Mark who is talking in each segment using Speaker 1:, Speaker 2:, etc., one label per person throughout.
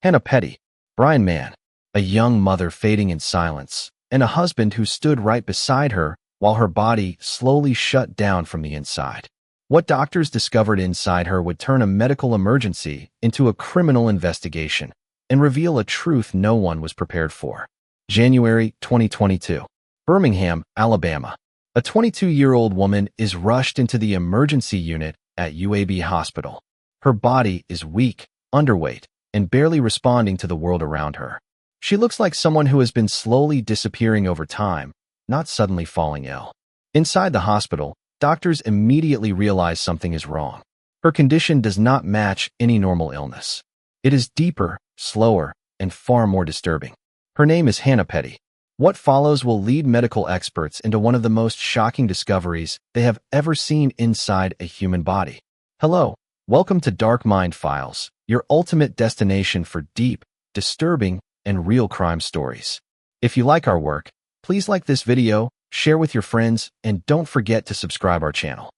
Speaker 1: Hannah Petty, Brian Mann, a young mother fading in silence, and a husband who stood right beside her while her body slowly shut down from the inside. What doctors discovered inside her would turn a medical emergency into a criminal investigation and reveal a truth no one was prepared for. January 2022. Birmingham, Alabama. A 22-year-old woman is rushed into the emergency unit at UAB Hospital. Her body is weak, underweight, and barely responding to the world around her. She looks like someone who has been slowly disappearing over time, not suddenly falling ill. Inside the hospital, doctors immediately realize something is wrong. Her condition does not match any normal illness. It is deeper, slower, and far more disturbing. Her name is Hannah Petty. What follows will lead medical experts into one of the most shocking discoveries they have ever seen inside a human body. Hello, welcome to Dark Mind Files, your ultimate destination for deep, disturbing, and real crime stories. If you like our work, please like this video, share with your friends, and don't forget to subscribe our channel.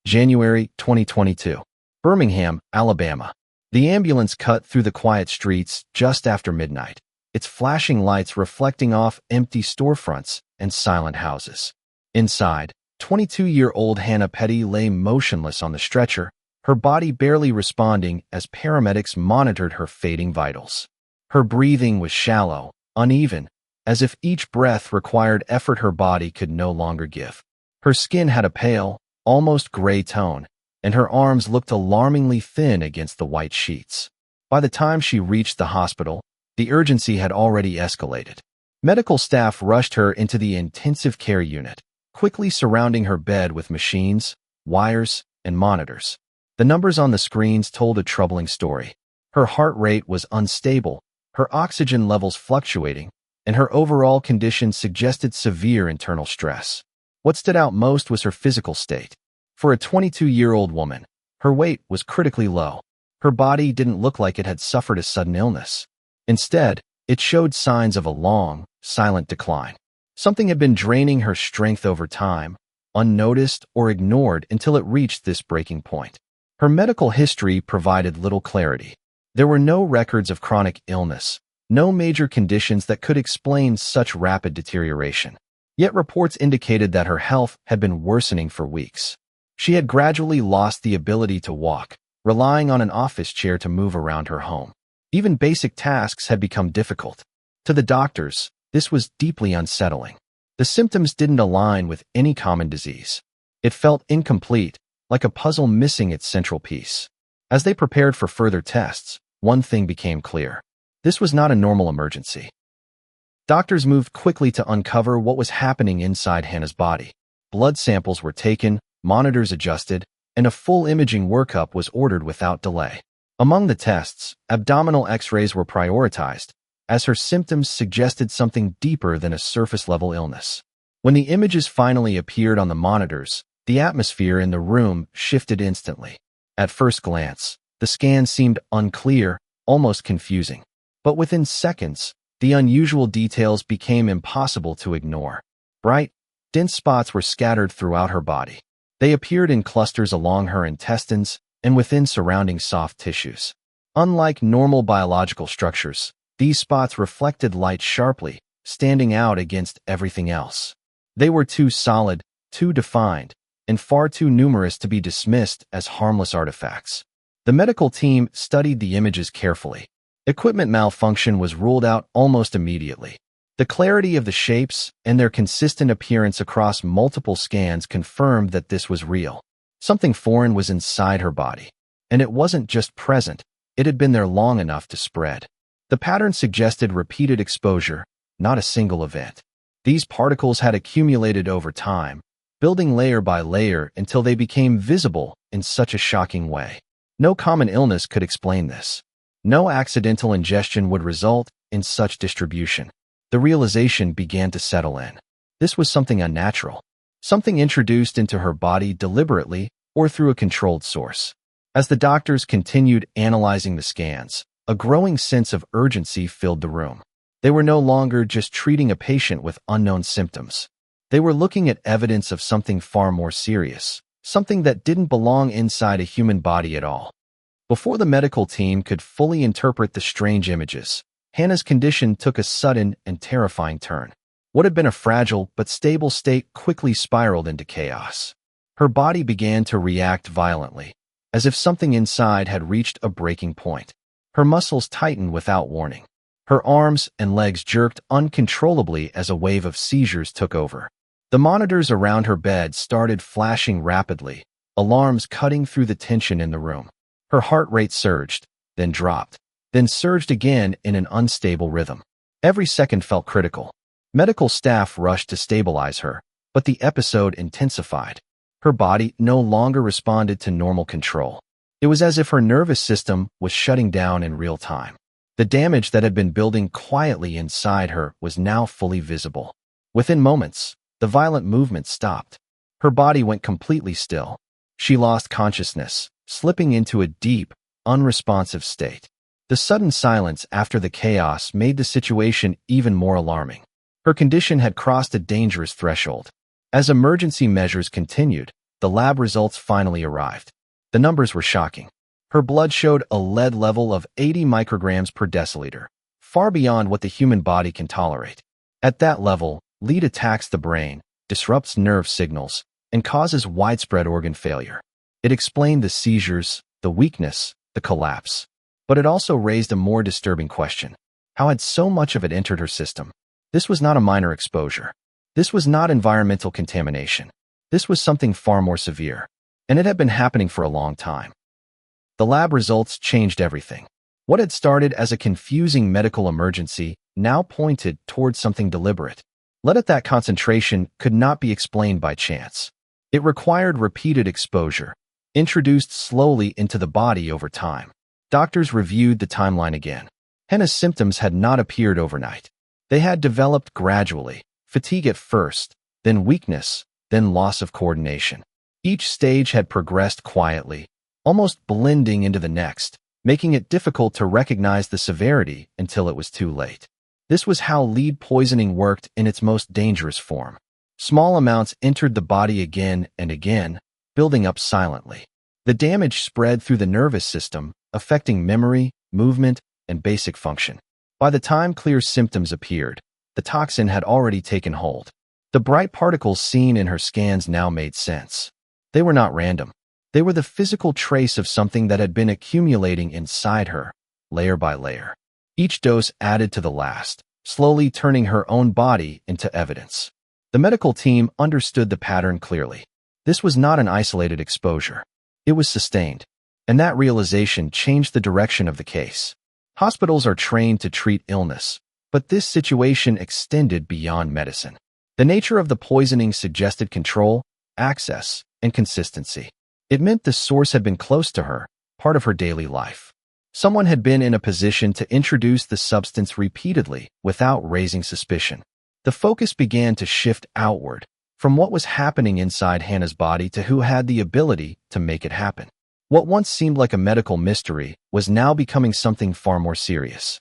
Speaker 1: January 2022. Birmingham, Alabama. The ambulance cut through the quiet streets just after midnight, its flashing lights reflecting off empty storefronts and silent houses. Inside, 22-year-old Hannah Petty lay motionless on the stretcher, her body barely responding as paramedics monitored her fading vitals. Her breathing was shallow, uneven, as if each breath required effort her body could no longer give. Her skin had a pale, almost gray tone, and her arms looked alarmingly thin against the white sheets. By the time she reached the hospital, the urgency had already escalated. Medical staff rushed her into the intensive care unit, quickly surrounding her bed with machines, wires, and monitors. The numbers on the screens told a troubling story. Her heart rate was unstable, her oxygen levels fluctuating, and her overall condition suggested severe internal stress. What stood out most was her physical state. For a 22-year-old woman, her weight was critically low. Her body didn't look like it had suffered a sudden illness. Instead, it showed signs of a long, silent decline. Something had been draining her strength over time, unnoticed or ignored until it reached this breaking point. Her medical history provided little clarity. There were no records of chronic illness, no major conditions that could explain such rapid deterioration. Yet reports indicated that her health had been worsening for weeks. She had gradually lost the ability to walk, relying on an office chair to move around her home. Even basic tasks had become difficult. To the doctors, this was deeply unsettling. The symptoms didn't align with any common disease. It felt incomplete, like a puzzle missing its central piece. As they prepared for further tests, one thing became clear. This was not a normal emergency. Doctors moved quickly to uncover what was happening inside Hannah's body. Blood samples were taken, monitors adjusted, and a full imaging workup was ordered without delay. Among the tests, abdominal X-rays were prioritized, as her symptoms suggested something deeper than a surface-level illness. When the images finally appeared on the monitors, the atmosphere in the room shifted instantly. At first glance, the scan seemed unclear, almost confusing. But within seconds, the unusual details became impossible to ignore. Bright, dense spots were scattered throughout her body. They appeared in clusters along her intestines and within surrounding soft tissues. Unlike normal biological structures, these spots reflected light sharply, standing out against everything else. They were too solid, too defined, and far too numerous to be dismissed as harmless artifacts. The medical team studied the images carefully. Equipment malfunction was ruled out almost immediately. The clarity of the shapes and their consistent appearance across multiple scans confirmed that this was real. Something foreign was inside her body. And it wasn't just present, it had been there long enough to spread. The pattern suggested repeated exposure, not a single event. These particles had accumulated over time, building layer by layer until they became visible in such a shocking way. No common illness could explain this. No accidental ingestion would result in such distribution. The realization began to settle in. This was something unnatural. Something introduced into her body deliberately or through a controlled source. As the doctors continued analyzing the scans, a growing sense of urgency filled the room. They were no longer just treating a patient with unknown symptoms. They were looking at evidence of something far more serious, something that didn't belong inside a human body at all. Before the medical team could fully interpret the strange images, Hannah's condition took a sudden and terrifying turn. What had been a fragile but stable state quickly spiraled into chaos. Her body began to react violently, as if something inside had reached a breaking point. Her muscles tightened without warning. Her arms and legs jerked uncontrollably as a wave of seizures took over. The monitors around her bed started flashing rapidly, alarms cutting through the tension in the room. Her heart rate surged, then dropped, then surged again in an unstable rhythm. Every second felt critical. Medical staff rushed to stabilize her, but the episode intensified. Her body no longer responded to normal control. It was as if her nervous system was shutting down in real time. The damage that had been building quietly inside her was now fully visible. Within moments, the violent movement stopped. Her body went completely still. She lost consciousness, slipping into a deep, unresponsive state. The sudden silence after the chaos made the situation even more alarming. Her condition had crossed a dangerous threshold. As emergency measures continued, the lab results finally arrived. The numbers were shocking. Her blood showed a lead level of 80 micrograms per deciliter, far beyond what the human body can tolerate. At that level, lead attacks the brain, disrupts nerve signals, and causes widespread organ failure. It explained the seizures, the weakness, the collapse. But it also raised a more disturbing question. How had so much of it entered her system? This was not a minor exposure. This was not environmental contamination. This was something far more severe. And it had been happening for a long time. The lab results changed everything. What had started as a confusing medical emergency now pointed towards something deliberate. That concentration could not be explained by chance. It required repeated exposure, introduced slowly into the body over time. Doctors reviewed the timeline again. Hannah's symptoms had not appeared overnight. They had developed gradually, fatigue at first, then weakness, then loss of coordination. Each stage had progressed quietly, almost blending into the next, making it difficult to recognize the severity until it was too late. This was how lead poisoning worked in its most dangerous form. Small amounts entered the body again and again, building up silently. The damage spread through the nervous system, affecting memory, movement, and basic function. By the time clear symptoms appeared, the toxin had already taken hold. The bright particles seen in her scans now made sense. They were not random. They were the physical trace of something that had been accumulating inside her, layer by layer. Each dose added to the last, slowly turning her own body into evidence. The medical team understood the pattern clearly. This was not an isolated exposure. It was sustained. And that realization changed the direction of the case. Hospitals are trained to treat illness, but this situation extended beyond medicine. The nature of the poisoning suggested control, access, and consistency. It meant the source had been close to her, part of her daily life. Someone had been in a position to introduce the substance repeatedly without raising suspicion. The focus began to shift outward, from what was happening inside Hannah's body to who had the ability to make it happen. What once seemed like a medical mystery was now becoming something far more serious.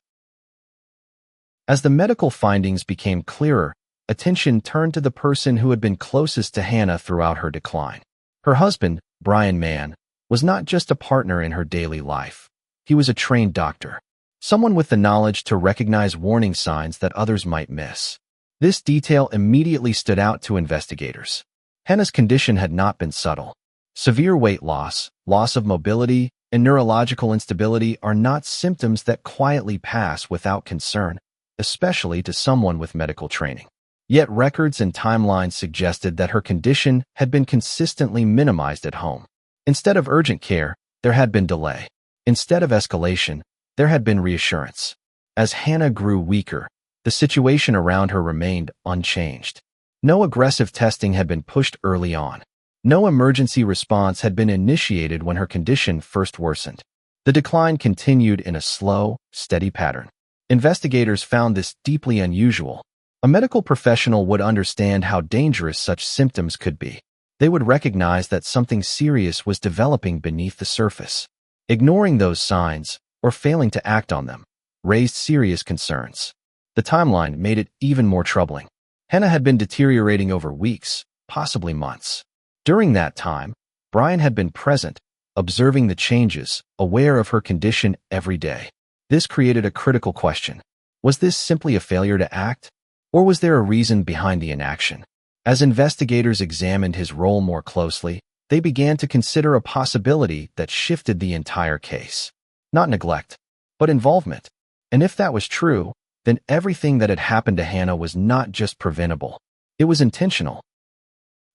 Speaker 1: As the medical findings became clearer, attention turned to the person who had been closest to Hannah throughout her decline. Her husband, Mann, was not just a partner in her daily life. He was a trained doctor, someone with the knowledge to recognize warning signs that others might miss. This detail immediately stood out to investigators. Hannah's condition had not been subtle. Severe weight loss, loss of mobility, and neurological instability are not symptoms that quietly pass without concern, especially to someone with medical training. Yet records and timelines suggested that her condition had been consistently minimized at home. Instead of urgent care, there had been delay. Instead of escalation, there had been reassurance. As Hannah grew weaker, the situation around her remained unchanged. No aggressive testing had been pushed early on. No emergency response had been initiated when her condition first worsened. The decline continued in a slow, steady pattern. Investigators found this deeply unusual. A medical professional would understand how dangerous such symptoms could be. They would recognize that something serious was developing beneath the surface. Ignoring those signs, or failing to act on them, raised serious concerns. The timeline made it even more troubling. Hannah had been deteriorating over weeks, possibly months. During that time, Brian had been present, observing the changes, aware of her condition every day. This created a critical question. Was this simply a failure to act? Or was there a reason behind the inaction? As investigators examined his role more closely, they began to consider a possibility that shifted the entire case. Not neglect, but involvement. And if that was true, then everything that had happened to Hannah was not just preventable. It was intentional.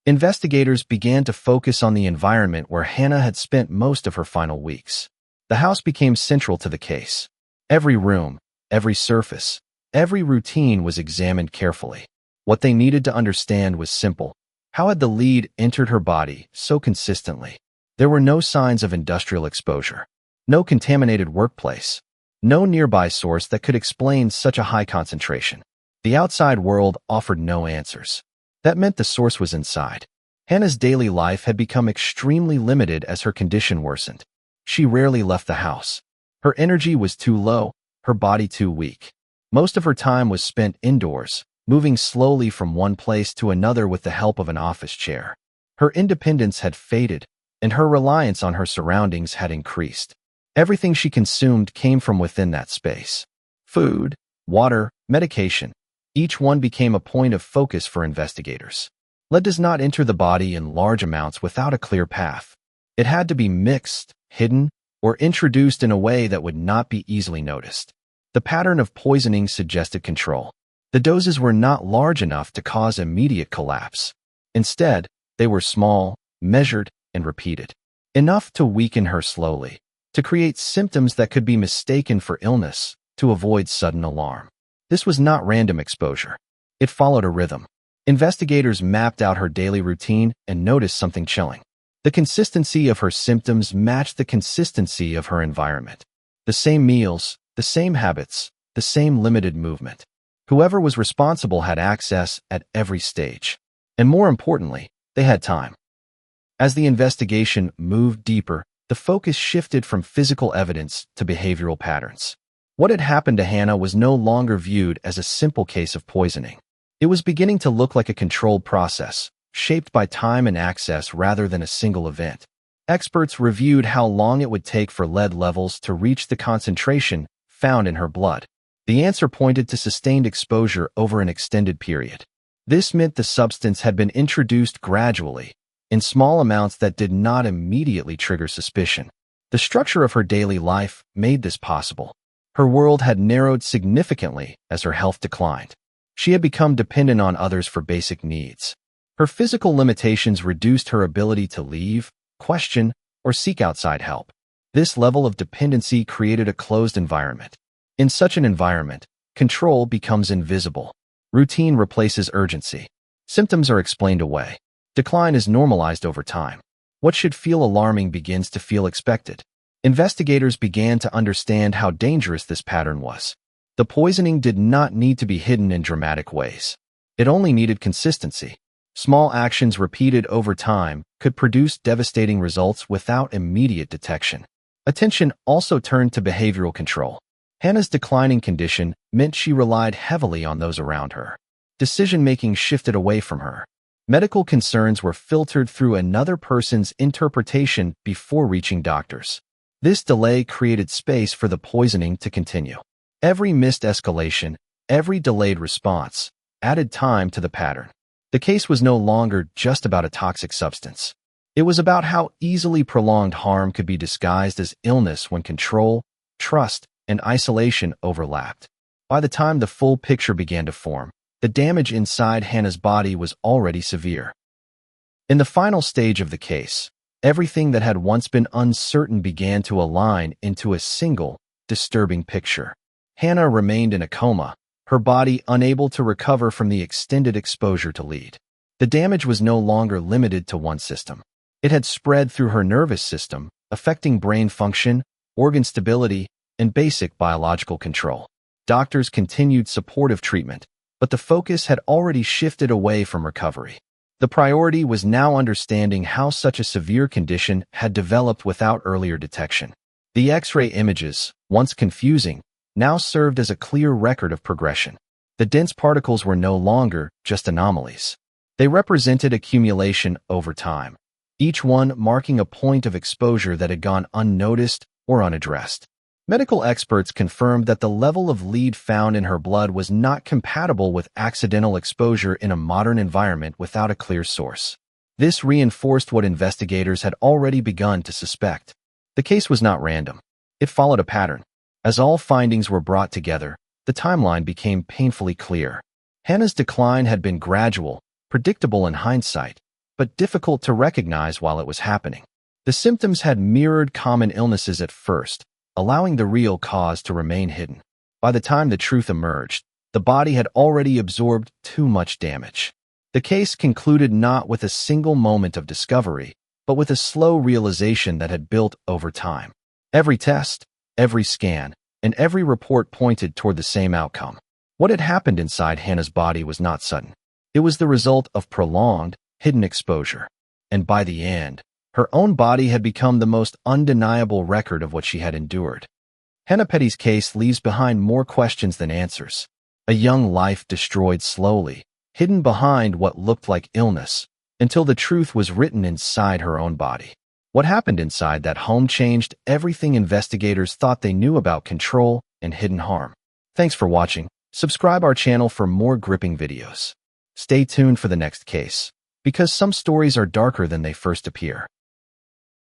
Speaker 1: Investigators began to focus on the environment where Hannah had spent most of her final weeks. The house became central to the case. Every room, every surface, every routine was examined carefully. What they needed to understand was simple. How had the lead entered her body so consistently? There were no signs of industrial exposure, no contaminated workplace, no nearby source that could explain such a high concentration. The outside world offered no answers. That meant the source was inside. Hannah's daily life had become extremely limited as her condition worsened. She rarely left the house. Her energy was too low, her body too weak. Most of her time was spent indoors, moving slowly from one place to another with the help of an office chair. Her independence had faded, and her reliance on her surroundings had increased. Everything she consumed came from within that space. Food, water, medication. Each one became a point of focus for investigators. Lead does not enter the body in large amounts without a clear path. It had to be mixed, hidden, or introduced in a way that would not be easily noticed. The pattern of poisoning suggested control. The doses were not large enough to cause immediate collapse. Instead, they were small, measured, and repeated. Enough to weaken her slowly, to create symptoms that could be mistaken for illness, to avoid sudden alarm. This was not random exposure. It followed a rhythm. Investigators mapped out her daily routine and noticed something chilling. The consistency of her symptoms matched the consistency of her environment. The same meals, the same habits, the same limited movement. Whoever was responsible had access at every stage. And more importantly, they had time. As the investigation moved deeper, the focus shifted from physical evidence to behavioral patterns. What had happened to Hannah was no longer viewed as a simple case of poisoning. It was beginning to look like a controlled process, shaped by time and access rather than a single event. Experts reviewed how long it would take for lead levels to reach the concentration found in her blood. The answer pointed to sustained exposure over an extended period. This meant the substance had been introduced gradually, in small amounts that did not immediately trigger suspicion. The structure of her daily life made this possible. Her world had narrowed significantly as her health declined. She had become dependent on others for basic needs. Her physical limitations reduced her ability to leave, question, or seek outside help. This level of dependency created a closed environment. In such an environment, control becomes invisible. Routine replaces urgency. Symptoms are explained away. Decline is normalized over time. What should feel alarming begins to feel expected. Investigators began to understand how dangerous this pattern was. The poisoning did not need to be hidden in dramatic ways. It only needed consistency. Small actions repeated over time could produce devastating results without immediate detection. Attention also turned to behavioral control. Hannah's declining condition meant she relied heavily on those around her. Decision-making shifted away from her. Medical concerns were filtered through another person's interpretation before reaching doctors. This delay created space for the poisoning to continue. Every missed escalation, every delayed response, added time to the pattern. The case was no longer just about a toxic substance. It was about how easily prolonged harm could be disguised as illness when control, trust, and isolation overlapped. By the time the full picture began to form, the damage inside Hannah's body was already severe. In the final stage of the case, everything that had once been uncertain began to align into a single, disturbing picture. Hannah remained in a coma, her body unable to recover from the extended exposure to lead. The damage was no longer limited to one system. It had spread through her nervous system, affecting brain function, organ stability, and basic biological control. Doctors continued supportive treatment, but the focus had already shifted away from recovery. The priority was now understanding how such a severe condition had developed without earlier detection. The X-ray images, once confusing, now served as a clear record of progression. The dense particles were no longer just anomalies. They represented accumulation over time. each one marking a point of exposure that had gone unnoticed or unaddressed. Medical experts confirmed that the level of lead found in her blood was not compatible with accidental exposure in a modern environment without a clear source. This reinforced what investigators had already begun to suspect. The case was not random. It followed a pattern. As all findings were brought together, the timeline became painfully clear. Hannah's decline had been gradual, predictable in hindsight, but difficult to recognize while it was happening. The symptoms had mirrored common illnesses at first, allowing the real cause to remain hidden. By the time the truth emerged, the body had already absorbed too much damage. The case concluded not with a single moment of discovery, but with a slow realization that had built over time. Every test, every scan, and every report pointed toward the same outcome. What had happened inside Hannah's body was not sudden. It was the result of prolonged, hidden exposure. And by the end, her own body had become the most undeniable record of what she had endured. Hannah Petty's case leaves behind more questions than answers. A young life destroyed slowly, hidden behind what looked like illness, until the truth was written inside her own body. What happened inside that home changed everything investigators thought they knew about control and hidden harm. Thanks for watching. Subscribe our channel for more gripping videos. Stay tuned for the next case, because some stories are darker than they first appear.